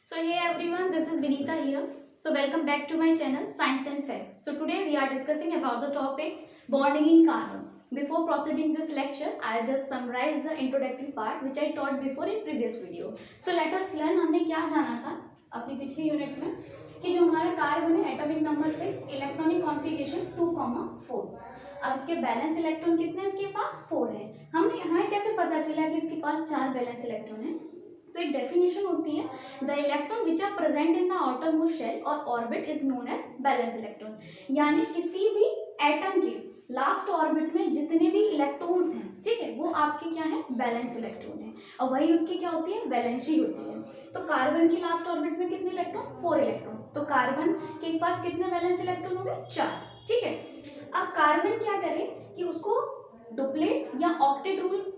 So hey everyone, this is Vinita here. So welcome back to my channel Science and Fact. So today we are discussing about the topic bonding in carbon. Before proceeding this lecture, I just summarize the introductory part which I taught before in previous video. So let us learn हमने क्या जाना था अपनी पिछली unit में कि जो हमारा कार्बन है एटॉमिक नंबर 6, इलेक्ट्रॉनिक कॉन्फ़िगरेशन 2,4। अब इसके बैलेंस इलेक्ट्रॉन कितने हैं इसके पास 4 है। हमें कैसे पता चला कि इसके पास 4 बैलेंस इलेक्ट्रॉन है? तो एक डेफिनेशन होती है, the electron which are present in the outer most shell और orbit is known as valence electron. यानी किसी भी एटम के लास्ट ऑर्बिट में जितने भी इलेक्ट्रॉन्स हैं, ठीक है, वो आपके क्या है, बैलेंस इलेक्ट्रॉन है, और वही उसकी क्या होती है, वैलेंसी होती है। तो कार्बन की लास्ट ऑर्बिट में कितने इलेक्ट्रॉन, 4 इलेक्ट्रॉन। तो कार्बन के पास कितने वैलेंस इलेक्ट्रॉन हो गए, 4, ठीक है। अब कार्बन क्या करे कि उसको डुप्लेट या ऑक्टेट रूल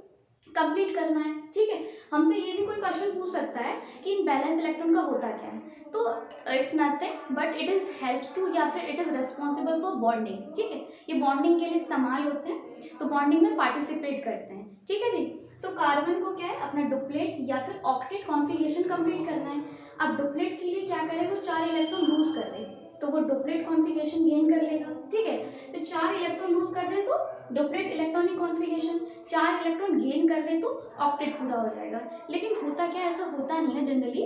कंप्लीट करना है, ठीक है। हमसे ये भी कोई क्वेश्चन पूछ सकता है कि इन बैलेंस इलेक्ट्रॉन का होता क्या है, तो it's nothing but it is helps to या फिर it is responsible for bonding, ठीक है। ये बॉन्डिंग के लिए इस्तेमाल होते हैं, तो बॉन्डिंग में पार्टिसिपेट करते हैं, ठीक है जी। तो कार्बन को क्या है, अपना डुप्लेट या फिर ऑक्टेट कॉन्फ़िगरेशन कंप्लीट करना है। अब डुप्लेट के लिए क्या करे, वो 4 इलेक्ट्रॉन लूज कर दे तो वो डुप्लेट कॉन्फ़िगरेशन गेन कर लेगा, ठीक है। तो 4 इलेक्ट्रॉन लूज कर दे तो duplet electronic configuration, 4 electron gain कर दे तो ऑक्टेट पूरा हो जाएगा। लेकिन होता क्या, ऐसा होता नहीं है जनरली।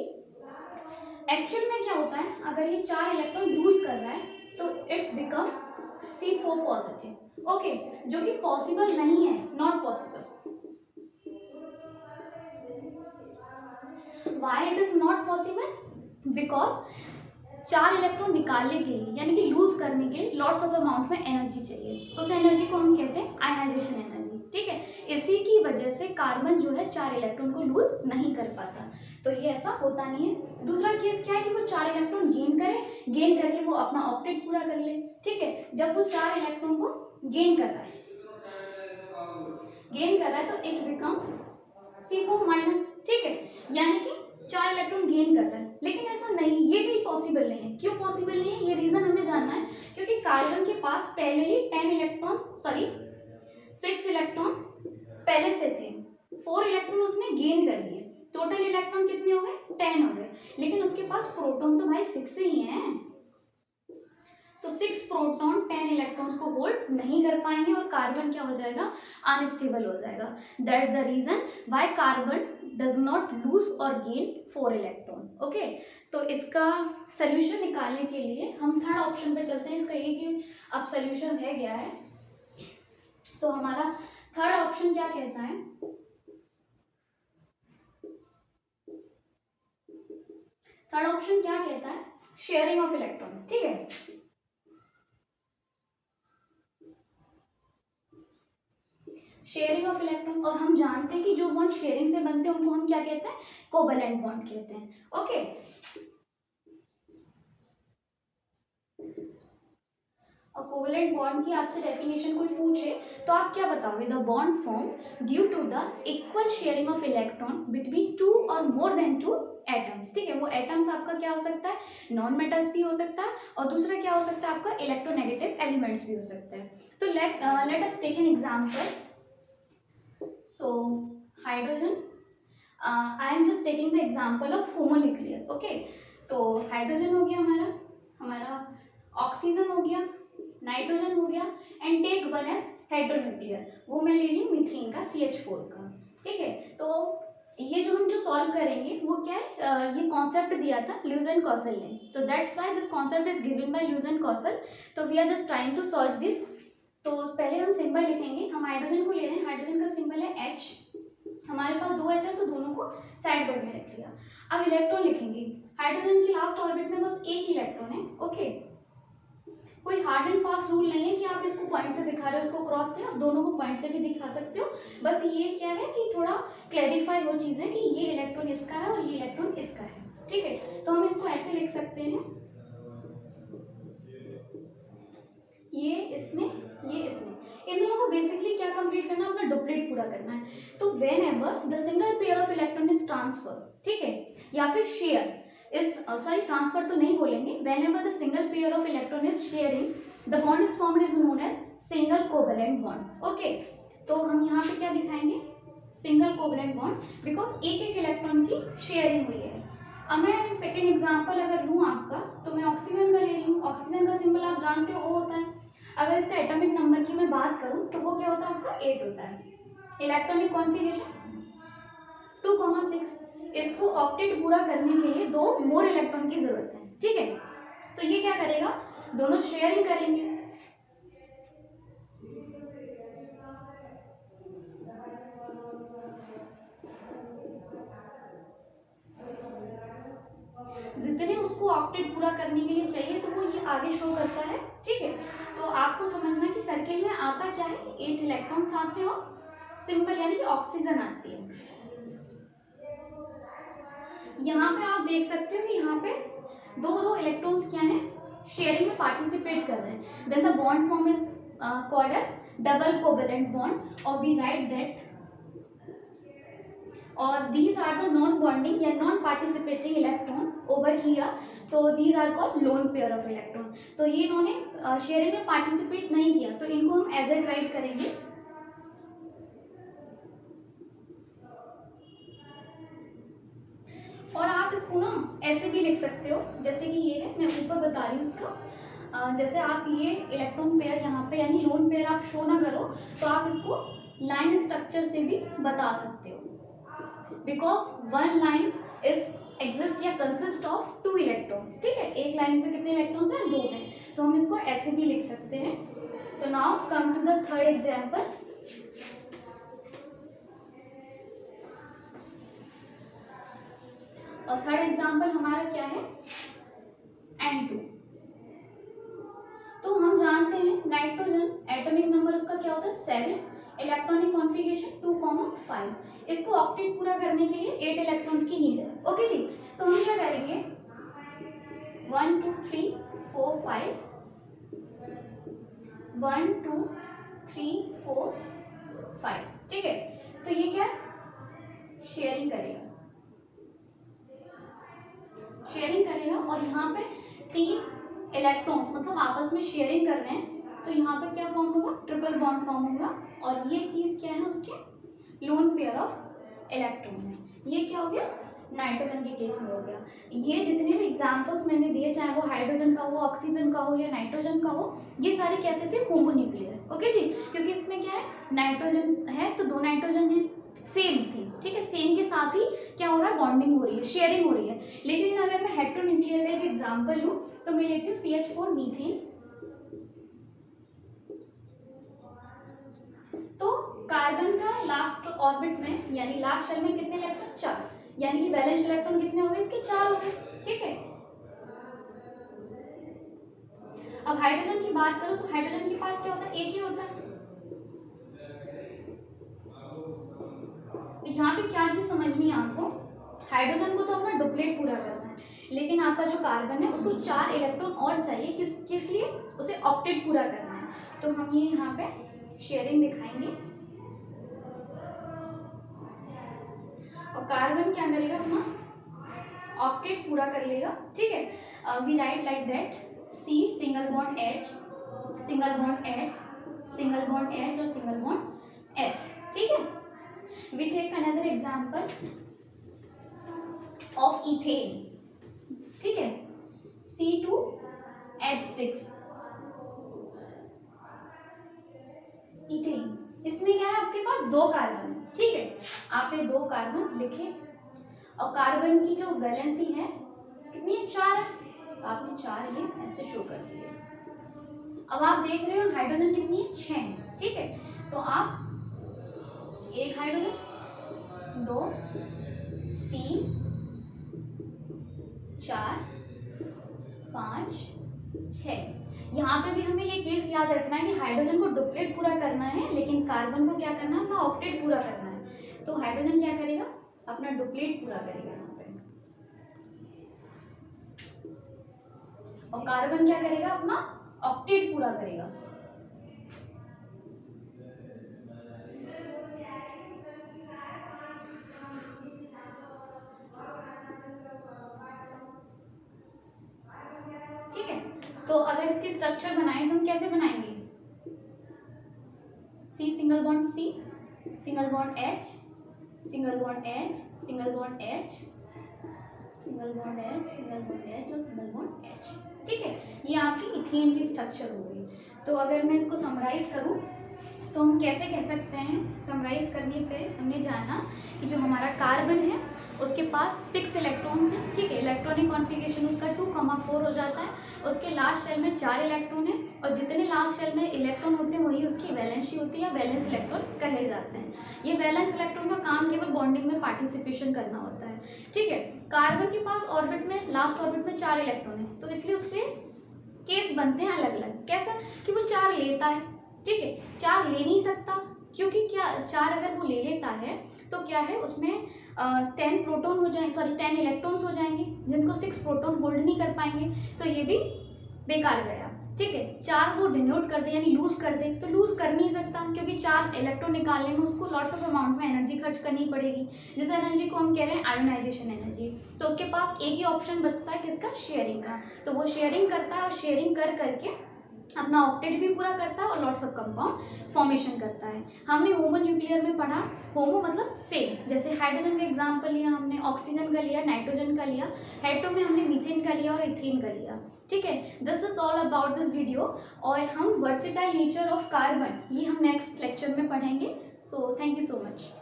एक्चुअल में क्या होता है, अगर ये 4 इलेक्ट्रॉन लूज कर रहा है तो it's become C4 positive, okay, जो कि पॉसिबल नहीं है, not possible. Why it is not possible? Because 4 electron निकालने के लिए यानी कि लूज करने के लिए लॉट्स ऑफ अमाउंट में एनर्जी चाहिए, उस एनर्जी को हम कहते हैं आयनाइजेशन एनर्जी, ठीक है। इसी की वजह से कार्बन जो है 4 इलेक्ट्रॉन को लूज नहीं कर पाता, तो ये ऐसा होता नहीं है। दूसरा केस क्या है कि वो 4 इलेक्ट्रॉन गेन करे, गेन करके वो अपना ऑक्टेट पूरा कर ले, ठीक है। जब वो 4 इलेक्ट्रॉन को गेन कर रहा है तो इट बिकम C4 माइनस, ठीक है। यानी कि 4 इलेक्ट्रॉन गेन कर रहा है, लेकिन ऐसा नहीं, ये भी पॉसिबल नहीं है। क्यों पॉसिबल नहीं है, ये रीजन हमें जानना है। क्योंकि कार्बन के पास पहले ही 6 इलेक्ट्रॉन पहले से थे, 4 इलेक्ट्रॉन उसने गेन कर लिए, टोटल इलेक्ट्रॉन कितने हो गए, 10 हो गए। लेकिन उसके पास प्रोटॉन तो भाई 6 ही हैं, तो 6 प्रोटॉन 10 इलेक्ट्रॉन्स को होल्ड नहीं कर पाएंगे और कार्बन क्या हो जाएगा, अनस्टेबल हो जाएगा। That the reason why carbon does not lose or gain 4 electron, okay. तो इसका सोल्यूशन निकालने के लिए हम थर्ड ऑप्शन पे चलते हैं। इसका ये कि अब सोल्यूशन रह गया है, तो हमारा थर्ड ऑप्शन क्या कहता है, थर्ड ऑप्शन क्या कहता है, शेयरिंग ऑफ इलेक्ट्रॉन, ठीक है। शेयरिंग ऑफ इलेक्ट्रॉन, और हम जानते हैं कि जो बॉन्ड शेयरिंग से बनते हैं उनको हम क्या कहते हैं, कोवैलेंट बॉन्ड कहते हैं, ओके। और कोवैलेंट बॉन्ड की आपसे डेफिनेशन कोई पूछे तो आप क्या बताओगे, the bond form due to the equal sharing of electron between 2 और मोर देन 2 एटम्स, ठीक है। वो एटम्स आपका क्या हो सकता है, नॉन मेटल्स भी हो सकता है, और दूसरा क्या हो सकता है आपका इलेक्ट्रोनेगेटिव एलिमेंट्स भी हो सकते हैं। तो let us take an example. So hydrogen, I am just taking the example of homonuclear, okay। तो हाइड्रोजन हो गया हमारा ऑक्सीजन हो गया, नाइट्रोजन हो गया, एंड टेक वन एज हेटेरोन्यूक्लियर, वो मैं ले रही हूँ मीथेन का CH4 का, ठीक है। तो ये जो हम सॉल्व करेंगे वो क्या है, ये कॉन्सेप्ट दिया था ल्यूज एंड कॉसल ने, तो that's why this concept is given by Lewis and Kossel. तो we are just trying to solve this. तो पहले हम सिंबल लिखेंगे, हम हाइड्रोजन को ले रहे हैं, हाइड्रोजन का सिंबल है H, हमारे पास 2 H है तो दोनों को साइड बोर्ड में रख लिया। अब इलेक्ट्रॉन लिखेंगे, हाइड्रोजन की लास्ट ऑर्बिट में बस एक ही इलेक्ट्रॉन है, ओके। कोई हार्ड एंड फास्ट रूल नहीं है कि आप इसको पॉइंट से दिखा रहे हो, इसको क्रॉस से, आप दोनों को पॉइंट से भी दिखा सकते हो। बस ये क्या है कि थोड़ा क्लैरिफाई हो चीज़ें कि ये इलेक्ट्रॉन इसका है और ये इलेक्ट्रॉन इसका है, ठीक है। तो हम इसको ऐसे लिख सकते हैं, ये इसने, ये इसने, इन दोनों को बेसिकली क्या कंप्लीट करना है, अपना डुप्लेट पूरा करना है। तो when ever the single pair of electron is transfer, ठीक है, या फिर शेयर इस सॉरी ट्रांसफर तो नहीं बोलेंगे, whenever the single pair of electron is sharing the bond is formed is known as single covalent bond, okay. तो हम यहाँ पे क्या दिखाएंगे, सिंगल कोवैलेंट बॉन्ड, बिकॉज एक एक इलेक्ट्रॉन की शेयरिंग हुई है। अब मैं सेकेंड एग्जांपल अगर लूँ आपका, तो मैं ऑक्सीजन का ले रही हूँ। ऑक्सीजन का सिंबल आप जानते हो, O होता है। अगर इसका एटॉमिक नंबर की मैं बात करूँ तो वो क्या होता है आपका 8 होता है। Electronic configuration 2,6। इसको ऑक्टेट पूरा करने के लिए 2 मोर इलेक्ट्रॉन की जरूरत है, ठीक है। तो ये क्या करेगा, दोनों शेयरिंग करेंगे। जितने उसको ऑक्टेट पूरा करने के लिए चाहिए तो वो ये आगे शो करता है, ठीक है। तो आपको समझना कि सर्किल में आता क्या है, 8 इलेक्ट्रॉन्स आते हैं और सिंपल यानी कि ऑक्सीजन आती है। यहाँ पे आप देख सकते हो कि यहाँ पे दो इलेक्ट्रॉन्स क्या हैं, शेयरिंग में पार्टिसिपेट कर रहे हैं। Then the bond form is called as double covalent bond, और we write that or these are the non-bonding या non-participating electron over here, so these are called lone pair of electron। तो ये इन्होंने sharing में participate नहीं किया, तो इनको हम एज ए राइट करेंगे। और आप इसको ना ऐसे भी लिख सकते हो, जैसे कि ये है, मैं ऊपर बता रही हूँ इसका। जैसे आप ये इलेक्ट्रॉन पेयर यहाँ पे यानी लोन पेयर आप शो ना करो, तो आप इसको लाइन स्ट्रक्चर से भी बता सकते हो। Because one line is exist या कंसिस्ट ऑफ 2 इलेक्ट्रॉन्स, ठीक है। एक लाइन पे कितने इलेक्ट्रॉन्स हैं, 2 हैं, तो हम इसको ऐसे भी लिख सकते हैं। तो now come to the third example. और थर्ड एग्जाम्पल हमारा क्या है, N2। तो हम जानते हैं नाइट्रोजन एटॉमिक नंबर उसका क्या होता है 7, इलेक्ट्रॉनिक कॉन्फ़िगरेशन 2,5। इसको ऑक्टेट पूरा करने के लिए 8 इलेक्ट्रॉन्स की नीड है, ओके जी। तो हम क्या करेंगे, 1 2 3 4 5, 1 2 3 4 5, ठीक है। तो ये क्या शेयरिंग करेगा, शेयरिंग करेगा, और यहाँ पे 3 इलेक्ट्रॉन्स मतलब आपस में शेयरिंग कर रहे हैं, तो यहाँ पे क्या फॉर्म होगा, ट्रिपल बॉन्ड फॉर्म होगा। और ये चीज़ क्या है उसके लोन पेयर ऑफ इलेक्ट्रॉन है। ये क्या हो गया, नाइट्रोजन के केस में हो गया। ये जितने भी एग्जांपल्स मैंने दिए, चाहे वो हाइड्रोजन का हो, ऑक्सीजन का हो या नाइट्रोजन का हो, ये सारे कैसे थे, होमोन्यूक्लियर, ओके जी। क्योंकि इसमें क्या है, नाइट्रोजन है तो 2 नाइट्रोजन है, सेम थी, ठीक है। सेम के साथ ही क्या हो रहा है, बॉन्डिंग हो रही है, शेयरिंग हो रही है। लेकिन अगर मैं हेटेरोन्यूक्लियर का एक एग्जांपल लूँ तो मैं लेती हूँ CH4 मीथेन। तो कार्बन का लास्ट ऑर्बिट में यानी लास्ट शेल में कितने इलेक्ट्रॉन, 4, यानी कि वैलेंस इलेक्ट्रॉन कितने हो गए इसके, 4 हो गए, ठीक है। अब हाइड्रोजन की बात करूं तो हाइड्रोजन के पास क्या होता है, एक ही होता है। यहाँ पे क्या चीज समझनी है आपको, हाइड्रोजन को तो अपना डुप्लेट पूरा करना है, लेकिन आपका जो कार्बन है उसको 4 इलेक्ट्रॉन और चाहिए, किस लिए, उसे ऑक्टेट पूरा करना है। तो हम ये यहाँ पे शेयरिंग दिखाएंगे, और कार्बन क्या करेगा, अपना ऑक्टेट पूरा कर लेगा, ठीक है। We write like that, C single bond H, single bond H, single bond H और सिंगल बॉन्ड H, ठीक है। We take another example of ethane, ठीक है, C2H6, इथेन। इसमें क्या है, आपके पास 2 कार्बन, ठीक है। आपने 2 कार्बन लिखे, और कार्बन की जो वैलेंसी है कितनी है, 4 है, तो आपने 4 ये ऐसे शो कर दिए। अब आप देख रहे हो हाइड्रोजन कितनी है, 6 है, ठीक है। तो आप 1 हाइड्रोजन, 2 3 4 5 6। यहाँ पे भी हमें ये केस याद रखना है कि हाइड्रोजन को डुप्लेट पूरा करना है, लेकिन कार्बन को क्या करना है, अपना ऑक्टेट पूरा करना है। तो हाइड्रोजन क्या करेगा, अपना डुप्लेट पूरा करेगा यहाँ पे, और कार्बन क्या करेगा, अपना ऑक्टेट पूरा करेगा। ठीक है। तो अगर इसकी स्ट्रक्चर बनाए तो हम कैसे बनाएंगे, C single bond C, single bond H, single bond H, single bond H, single bond H, single bond H और सिंगल बॉन्ड H। ठीक है, ये आपकी इथेन की स्ट्रक्चर हो गई। तो अगर मैं इसको समराइज करूँ तो हम कैसे कह सकते हैं, समराइज करने पे हमने जाना कि जो हमारा कार्बन है उसके पास 6 इलेक्ट्रॉन्स हैं। ठीक है, इलेक्ट्रॉनिक कॉन्फ़िगरेशन उसका 2,4 हो जाता है। उसके लास्ट शेल में 4 इलेक्ट्रॉन है और जितने लास्ट शेल में इलेक्ट्रॉन होते हैं वही उसकी वैलेंसी होती है, वैलेंस इलेक्ट्रॉन कहे जाते हैं। ये वैलेंस इलेक्ट्रॉन का काम केवल बॉन्डिंग में पार्टिसिपेशन करना होता है। ठीक है, कार्बन के पास ऑर्बिट में, लास्ट ऑर्बिट में 4 इलेक्ट्रॉन है, तो इसलिए उस पर केस बनते हैं अलग अलग। कैसा कि वो 4 लेता है। ठीक है, 4 ले नहीं सकता क्योंकि क्या 4 अगर वो ले लेता है तो क्या है उसमें 10 प्रोटॉन हो जाए, सॉरी 10 इलेक्ट्रॉन्स हो जाएंगे जिनको 6 प्रोटॉन होल्ड नहीं कर पाएंगे, तो ये भी बेकार जाएगा। ठीक है, 4 को डिनोट कर दे यानी लूज कर दे, तो लूज कर नहीं सकता क्योंकि 4 इलेक्ट्रॉन निकालने में उसको लॉट्स ऑफ अमाउंट में एनर्जी खर्च करनी पड़ेगी, जिस एनर्जी को हम कह रहे हैं आयोनाइजेशन एनर्जी। तो उसके पास एक ही ऑप्शन बचता है किसका, शेयरिंग का। तो वो शेयरिंग करता है और शेयरिंग कर करके अपना ऑक्टेट भी पूरा करता है और लॉट्स ऑफ कंपाउंड फॉर्मेशन करता है। हमने होमो न्यूक्लियर में पढ़ा, होमो मतलब सेम, जैसे हाइड्रोजन का एग्जांपल लिया हमने, ऑक्सीजन का लिया, नाइट्रोजन का लिया, हेट्रो में हमने मीथेन का लिया और इथेन का लिया। ठीक है, this is all about this video. और हम वर्सेटाइल नेचर ऑफ कार्बन ये हम नेक्स्ट लेक्चर में पढ़ेंगे। So thank you so much.